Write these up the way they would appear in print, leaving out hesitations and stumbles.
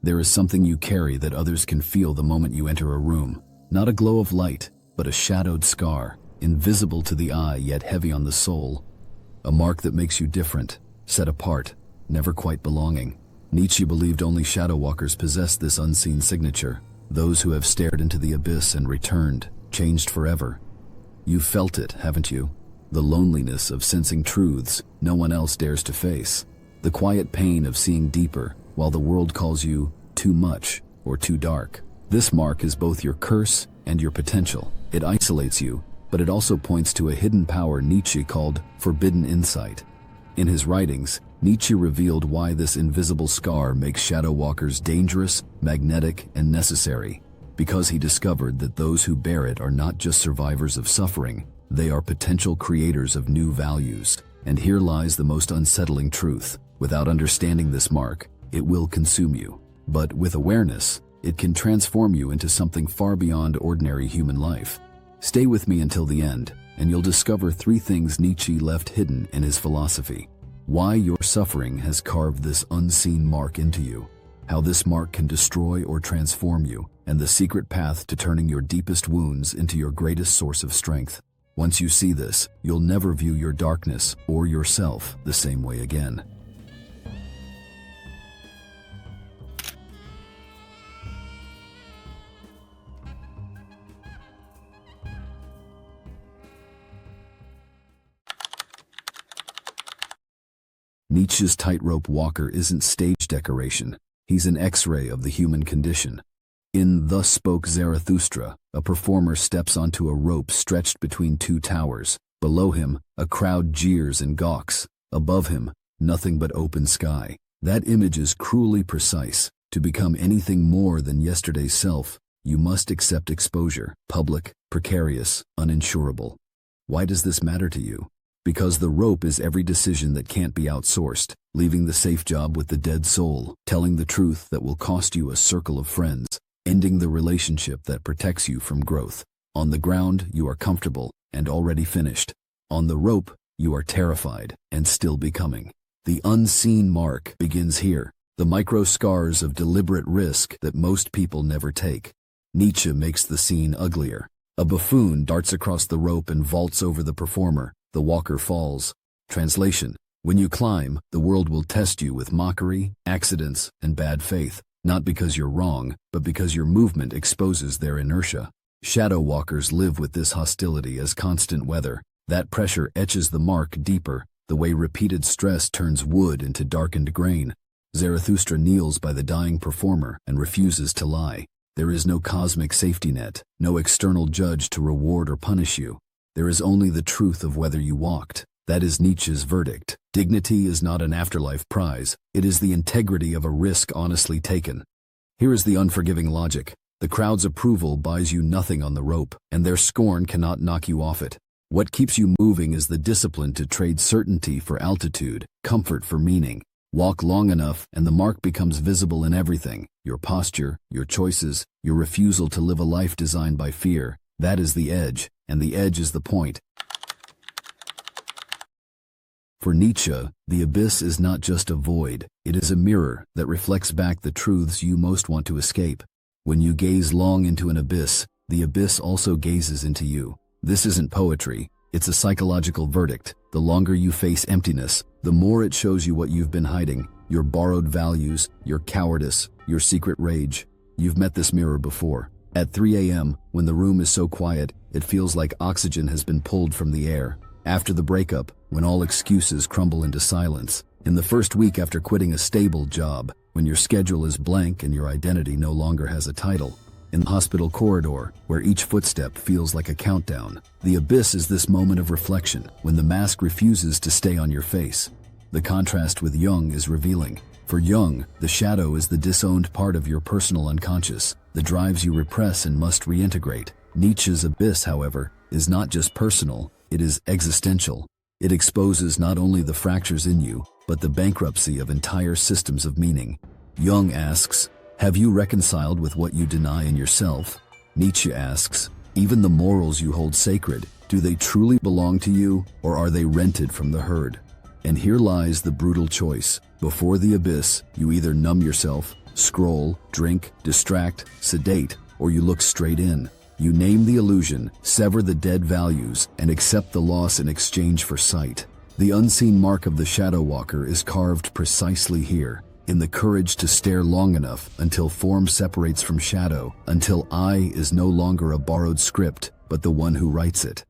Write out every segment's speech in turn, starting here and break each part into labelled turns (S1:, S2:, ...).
S1: There is something you carry that others can feel the moment you enter a room. Not a glow of light, but a shadowed scar, invisible to the eye yet heavy on the soul. A mark that makes you different, set apart, never quite belonging. Nietzsche believed only shadow walkers possessed this unseen signature, those who have stared into the abyss and returned, changed forever. You've felt it, haven't you? The loneliness of sensing truths no one else dares to face. The quiet pain of seeing deeper while the world calls you too much or too dark. This mark is both your curse and your potential. It isolates you, but it also points to a hidden power Nietzsche called forbidden insight. In his writings, Nietzsche revealed why this invisible scar makes shadow walkers dangerous, magnetic, and necessary. Because he discovered that those who bear it are not just survivors of suffering, they are potential creators of new values. And here lies the most unsettling truth. Without understanding this mark, it will consume you. But with awareness, it can transform you into something far beyond ordinary human life. Stay with me until the end, and you'll discover 3 things Nietzsche left hidden in his philosophy. Why your suffering has carved this unseen mark into you, how this mark can destroy or transform you, and the secret path to turning your deepest wounds into your greatest source of strength. Once you see this, you'll never view your darkness or yourself the same way again. Nietzsche's tightrope walker isn't stage decoration. He's an X-ray of the human condition. In Thus Spoke Zarathustra, a performer steps onto a rope stretched between 2 towers. Below him, a crowd jeers and gawks. Above him, nothing but open sky. That image is cruelly precise. To become anything more than yesterday's self, you must accept exposure, public, precarious, uninsurable. Why does this matter to you? Because the rope is every decision that can't be outsourced, leaving the safe job with the dead soul, telling the truth that will cost you a circle of friends, ending the relationship that protects you from growth. On the ground, you are comfortable and already finished. On the rope, you are terrified and still becoming. The unseen mark begins here, the micro scars of deliberate risk that most people never take. Nietzsche makes the scene uglier. A buffoon darts across the rope and vaults over the performer. The walker falls. Translation: when you climb, the world will test you with mockery, accidents, and bad faith, not because you're wrong, but because your movement exposes their inertia. Shadow walkers live with this hostility as constant weather. That pressure etches the mark deeper, the way repeated stress turns wood into darkened grain. Zarathustra kneels by the dying performer and refuses to lie. There is no cosmic safety net, no external judge to reward or punish you. There is only the truth of whether you walked. That is Nietzsche's verdict. Dignity is not an afterlife prize. It is the integrity of a risk honestly taken. Here is the unforgiving logic. The crowd's approval buys you nothing on the rope, and their scorn cannot knock you off it. What keeps you moving is the discipline to trade certainty for altitude, comfort for meaning. Walk long enough, and the mark becomes visible in everything. Your posture, your choices, your refusal to live a life designed by fear. That is the edge, and the edge is the point. For Nietzsche, the abyss is not just a void, it is a mirror that reflects back the truths you most want to escape. When you gaze long into an abyss, the abyss also gazes into you. This isn't poetry, it's a psychological verdict. The longer you face emptiness, the more it shows you what you've been hiding, your borrowed values, your cowardice, your secret rage. You've met this mirror before. At 3 a.m., when the room is so quiet, it feels like oxygen has been pulled from the air. After the breakup, when all excuses crumble into silence. In the first week after quitting a stable job, when your schedule is blank and your identity no longer has a title. In the hospital corridor, where each footstep feels like a countdown. The abyss is this moment of reflection, when the mask refuses to stay on your face. The contrast with Jung is revealing. For Jung, the shadow is the disowned part of your personal unconscious, the drives you repress and must reintegrate. Nietzsche's abyss, however, is not just personal, it is existential. It exposes not only the fractures in you, but the bankruptcy of entire systems of meaning. Jung asks, have you reconciled with what you deny in yourself? Nietzsche asks, even the morals you hold sacred, do they truly belong to you, or are they rented from the herd? And here lies the brutal choice. Before the abyss, you either numb yourself, Scroll, drink, distract, sedate, or you look straight in. You name the illusion, sever the dead values, and accept the loss in exchange for sight. The unseen mark of the shadow walker is carved precisely here, in the courage to stare long enough until form separates from shadow, until I is no longer a borrowed script, but the one who writes it.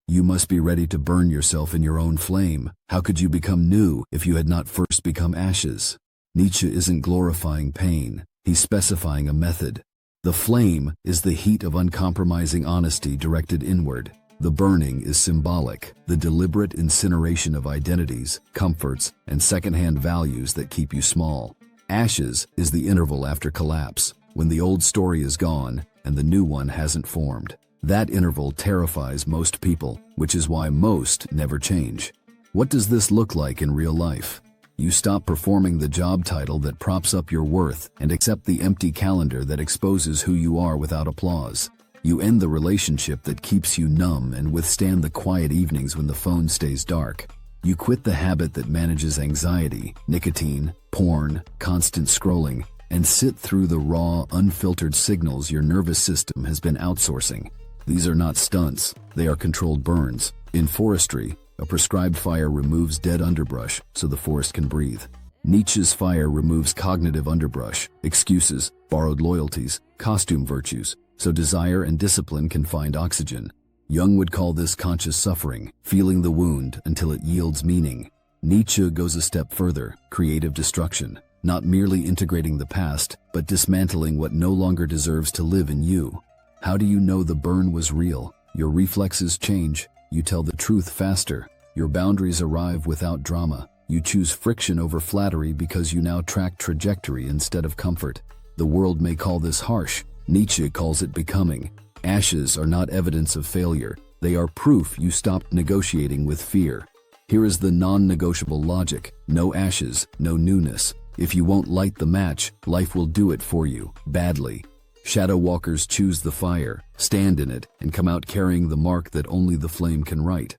S1: You must be ready to burn yourself in your own flame. How could you become new if you had not first become ashes? Nietzsche isn't glorifying pain, he's specifying a method. The flame is the heat of uncompromising honesty directed inward. The burning is symbolic, the deliberate incineration of identities, comforts, and secondhand values that keep you small. Ashes is the interval after collapse, when the old story is gone and the new one hasn't formed. That interval terrifies most people, which is why most never change. What does this look like in real life? You stop performing the job title that props up your worth and accept the empty calendar that exposes who you are without applause. You end the relationship that keeps you numb and withstand the quiet evenings when the phone stays dark. You quit the habit that manages anxiety, nicotine, porn, constant scrolling, and sit through the raw, unfiltered signals your nervous system has been outsourcing. These are not stunts, they are controlled burns. In forestry, a prescribed fire removes dead underbrush so the forest can breathe. Nietzsche's fire removes cognitive underbrush, excuses, borrowed loyalties, costume virtues, so desire and discipline can find oxygen. Jung would call this conscious suffering, feeling the wound until it yields meaning. Nietzsche goes a step further, creative destruction, not merely integrating the past, but dismantling what no longer deserves to live in you. How do you know the burn was real? Your reflexes change, you tell the truth faster, your boundaries arrive without drama, you choose friction over flattery because you now track trajectory instead of comfort. The world may call this harsh, Nietzsche calls it becoming. Ashes are not evidence of failure, they are proof you stopped negotiating with fear. Here is the non-negotiable logic, no ashes, no newness. If you won't light the match, life will do it for you, badly. Shadow walkers choose the fire, stand in it, and come out carrying the mark that only the flame can write.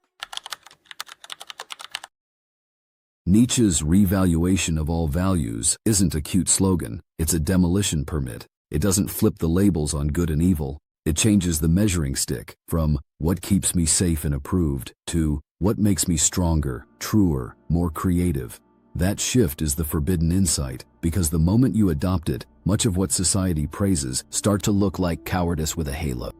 S1: Nietzsche's revaluation of all values isn't a cute slogan, it's a demolition permit. It doesn't flip the labels on good and evil. It changes the measuring stick from what keeps me safe and approved to what makes me stronger, truer, more creative. That shift is the forbidden insight, because the moment you adopt it, much of what society praises start to look like cowardice with a halo.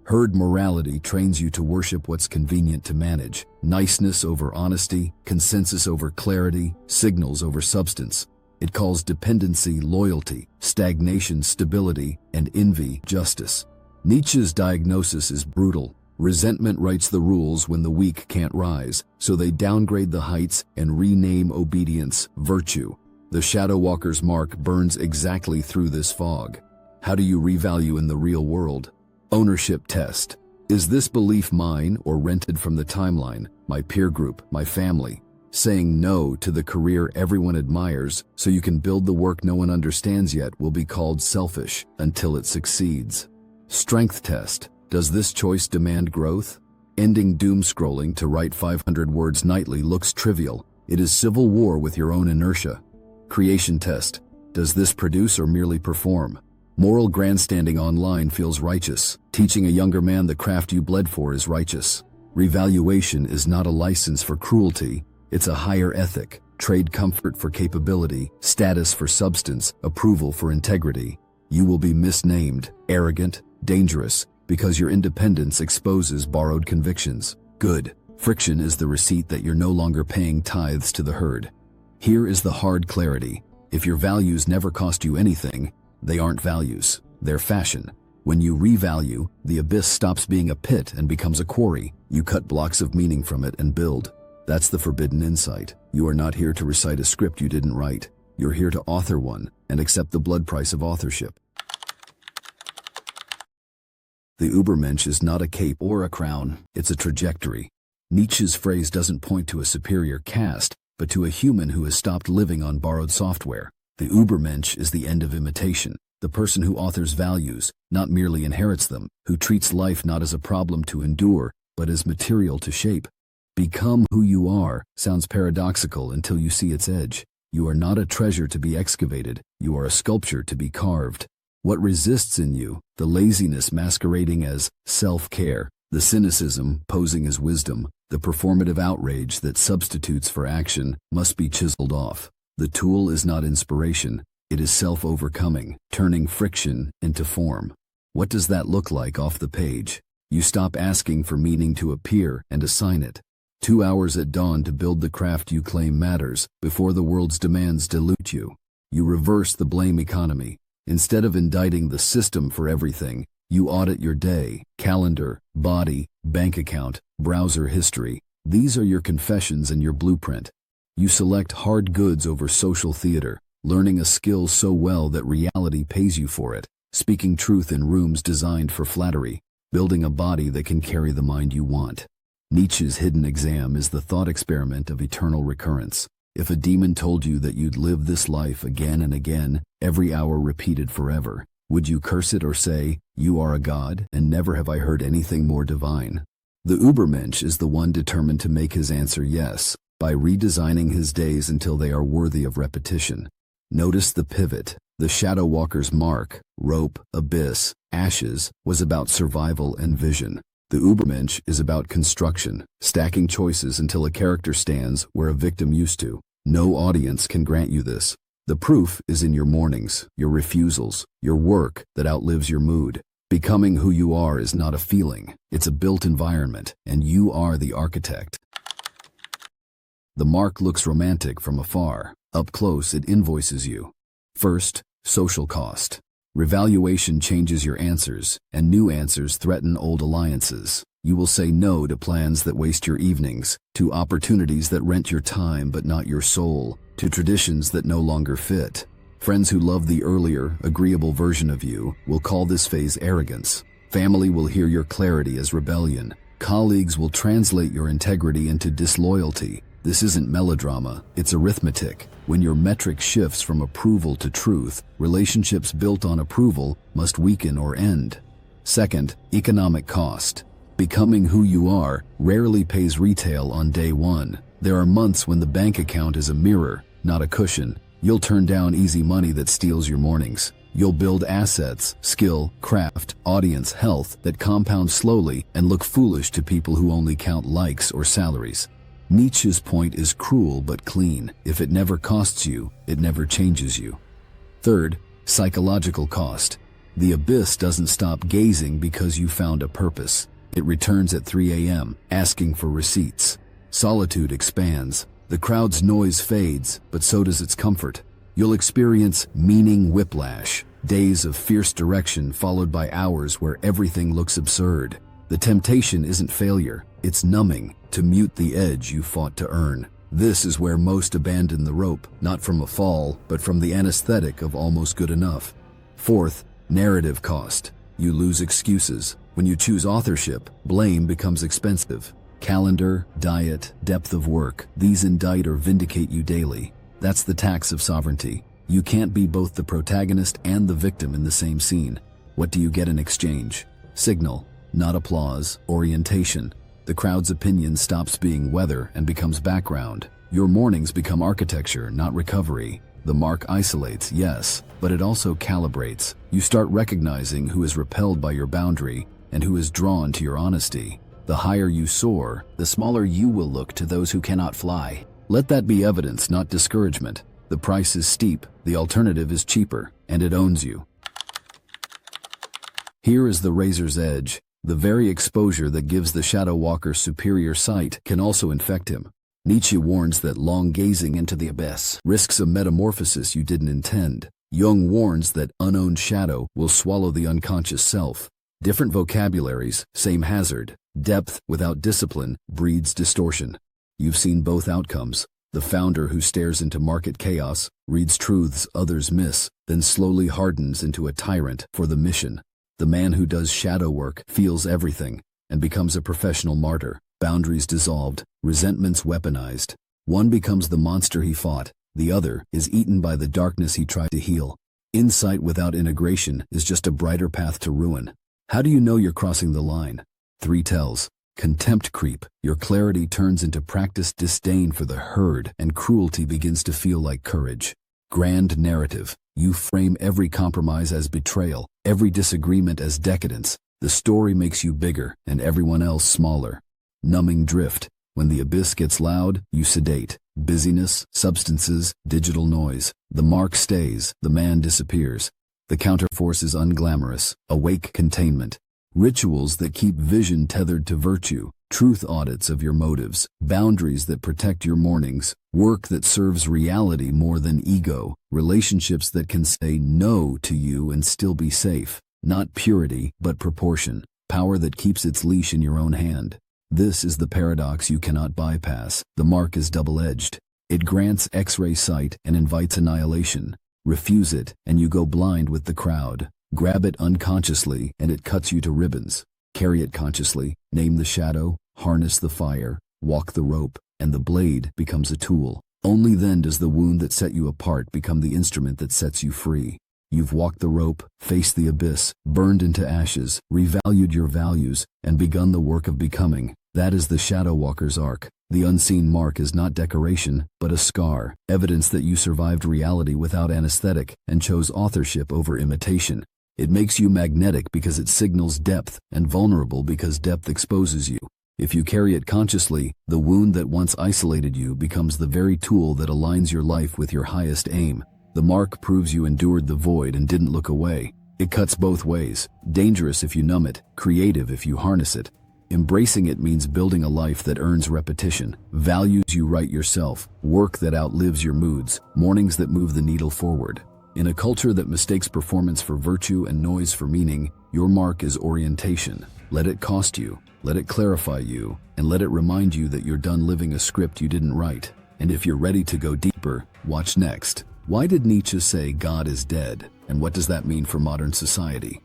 S1: Herd morality trains you to worship what's convenient to manage, niceness over honesty, consensus over clarity, signals over substance. It calls dependency loyalty, stagnation stability, and envy justice. Nietzsche's diagnosis is brutal. Resentment writes the rules when the weak can't rise, so they downgrade the heights and rename obedience virtue. The shadow walker's mark burns exactly through this fog. How do you revalue in the real world? Ownership test. Is this belief mine or rented from the timeline, my peer group, my family? Saying no to the career everyone admires so you can build the work no one understands yet will be called selfish until it succeeds. Strength test. Does this choice demand growth? Ending doom scrolling to write 500 words nightly looks trivial. It is civil war with your own inertia. Creation test. Does this produce or merely perform? Moral grandstanding online feels righteous. Teaching a younger man the craft you bled for is righteous. Revaluation is not a license for cruelty. It's a higher ethic. Trade comfort for capability, status for substance, approval for integrity. You will be misnamed, arrogant, dangerous, because your independence exposes borrowed convictions. Good. Friction is the receipt that you're no longer paying tithes to the herd. Here is the hard clarity. If your values never cost you anything, they aren't values, they're fashion. When you revalue, the abyss stops being a pit and becomes a quarry. You cut blocks of meaning from it and build. That's the forbidden insight. You are not here to recite a script you didn't write. You're here to author one and accept the blood price of authorship. The Übermensch is not a cape or a crown, it's a trajectory. Nietzsche's phrase doesn't point to a superior caste, but to a human who has stopped living on borrowed software. The Übermensch is the end of imitation, the person who authors values, not merely inherits them, who treats life not as a problem to endure, but as material to shape. Become who you are sounds paradoxical until you see its edge. You are not a treasure to be excavated, you are a sculpture to be carved. What resists in you, the laziness masquerading as self-care, the cynicism posing as wisdom, the performative outrage that substitutes for action, must be chiseled off. The tool is not inspiration, it is self-overcoming, turning friction into form. What does that look like off the page? You stop asking for meaning to appear and assign it. 2 hours at dawn to build the craft you claim matters, before the world's demands dilute you. You reverse the blame economy. Instead of indicting the system for everything, you audit your day, calendar, body, bank account, browser history. These are your confessions and your blueprint. You select hard goods over social theater, learning a skill so well that reality pays you for it, speaking truth in rooms designed for flattery, building a body that can carry the mind you want. Nietzsche's hidden exam is the thought experiment of eternal recurrence. If a demon told you that you'd live this life again and again, every hour repeated forever, would you curse it or say, "You are a god, and never have I heard anything more divine"? The Übermensch is the one determined to make his answer yes, by redesigning his days until they are worthy of repetition. Notice the pivot. The shadow walker's mark, rope, abyss, ashes, was about survival and vision. The Übermensch is about construction, stacking choices until a character stands where a victim used to. No audience can grant you this. The proof is in your mornings, your refusals, your work that outlives your mood. Becoming who you are is not a feeling, it's a built environment, and you are the architect. The mark looks romantic from afar. Up close, it invoices you. First, social cost. Revaluation changes your answers, and new answers threaten old alliances. You will say no to plans that waste your evenings, to opportunities that rent your time but not your soul, to traditions that no longer fit. Friends who love the earlier, agreeable version of you will call this phase arrogance. Family will hear your clarity as rebellion. Colleagues will translate your integrity into disloyalty. This isn't melodrama, it's arithmetic. When your metric shifts from approval to truth, relationships built on approval must weaken or end. Second, economic cost. Becoming who you are rarely pays retail on day one. There are months when the bank account is a mirror, not a cushion. You'll turn down easy money that steals your mornings. You'll build assets, skill, craft, audience, health that compound slowly and look foolish to people who only count likes or salaries. Nietzsche's point is cruel but clean. If it never costs you, it never changes you. Third, psychological cost. The abyss doesn't stop gazing because you found a purpose. It returns at 3 a.m., asking for receipts. Solitude expands. The crowd's noise fades, but so does its comfort. You'll experience meaning whiplash, days of fierce direction followed by hours where everything looks absurd. The temptation isn't failure, it's numbing, to mute the edge you fought to earn. This is where most abandon the rope, not from a fall, but from the anesthetic of almost good enough. Fourth, narrative cost. You lose excuses. When you choose authorship, blame becomes expensive. Calendar, diet, depth of work, these indict or vindicate you daily. That's the tax of sovereignty. You can't be both the protagonist and the victim in the same scene. What do you get in exchange? Signal, not applause, orientation. The crowd's opinion stops being weather and becomes background. Your mornings become architecture, not recovery. The mark isolates, yes, but it also calibrates. You start recognizing who is repelled by your boundary and who is drawn to your honesty. The higher you soar, the smaller you will look to those who cannot fly. Let that be evidence, not discouragement. The price is steep, the alternative is cheaper, and it owns you. Here is the razor's edge. The very exposure that gives the shadow walker superior sight can also infect him. Nietzsche warns that long gazing into the abyss risks a metamorphosis you didn't intend. Jung warns that unowned shadow will swallow the unconscious self. Different vocabularies, same hazard. Depth without discipline breeds distortion. You've seen both outcomes. The founder who stares into market chaos, reads truths others miss, then slowly hardens into a tyrant for the mission. The man who does shadow work feels everything and becomes a professional martyr. Boundaries dissolved, resentments weaponized. One becomes the monster he fought, the other is eaten by the darkness he tried to heal. Insight without integration is just a brighter path to ruin. How do you know you're crossing the line? 3 tells. Contempt creep. Your clarity turns into practiced disdain for the herd, and cruelty begins to feel like courage. Grand narrative. You frame every compromise as betrayal, every disagreement as decadence. The story makes you bigger and everyone else smaller. Numbing drift. When the abyss gets loud, you sedate. Busyness, substances, digital noise. The mark stays, the man disappears. The counterforce is unglamorous. Awake containment. Rituals that keep vision tethered to virtue. Truth audits of your motives. Boundaries that protect your mornings. Work that serves reality more than ego. Relationships that can say no to you and still be safe. Not purity, but proportion. Power that keeps its leash in your own hand. This is the paradox you cannot bypass. The mark is double-edged. It grants X-ray sight and invites annihilation. Refuse it, and you go blind with the crowd. Grab it unconsciously, and it cuts you to ribbons. Carry it consciously, name the shadow, harness the fire, walk the rope, and the blade becomes a tool. Only then does the wound that set you apart become the instrument that sets you free. You've walked the rope, faced the abyss, burned into ashes, revalued your values, and begun the work of becoming. That is the shadow walker's arc. The unseen mark is not decoration, but a scar, evidence that you survived reality without anesthetic and chose authorship over imitation. It makes you magnetic because it signals depth, and vulnerable because depth exposes you. If you carry it consciously, the wound that once isolated you becomes the very tool that aligns your life with your highest aim. The mark proves you endured the void and didn't look away. It cuts both ways, dangerous if you numb it, creative if you harness it. Embracing it means building a life that earns repetition, values you write yourself, work that outlives your moods, mornings that move the needle forward. In a culture that mistakes performance for virtue and noise for meaning, your mark is orientation. Let it cost you, let it clarify you, and let it remind you that you're done living a script you didn't write. And if you're ready to go deeper, watch next. Why did Nietzsche say God is dead? And what does that mean for modern society?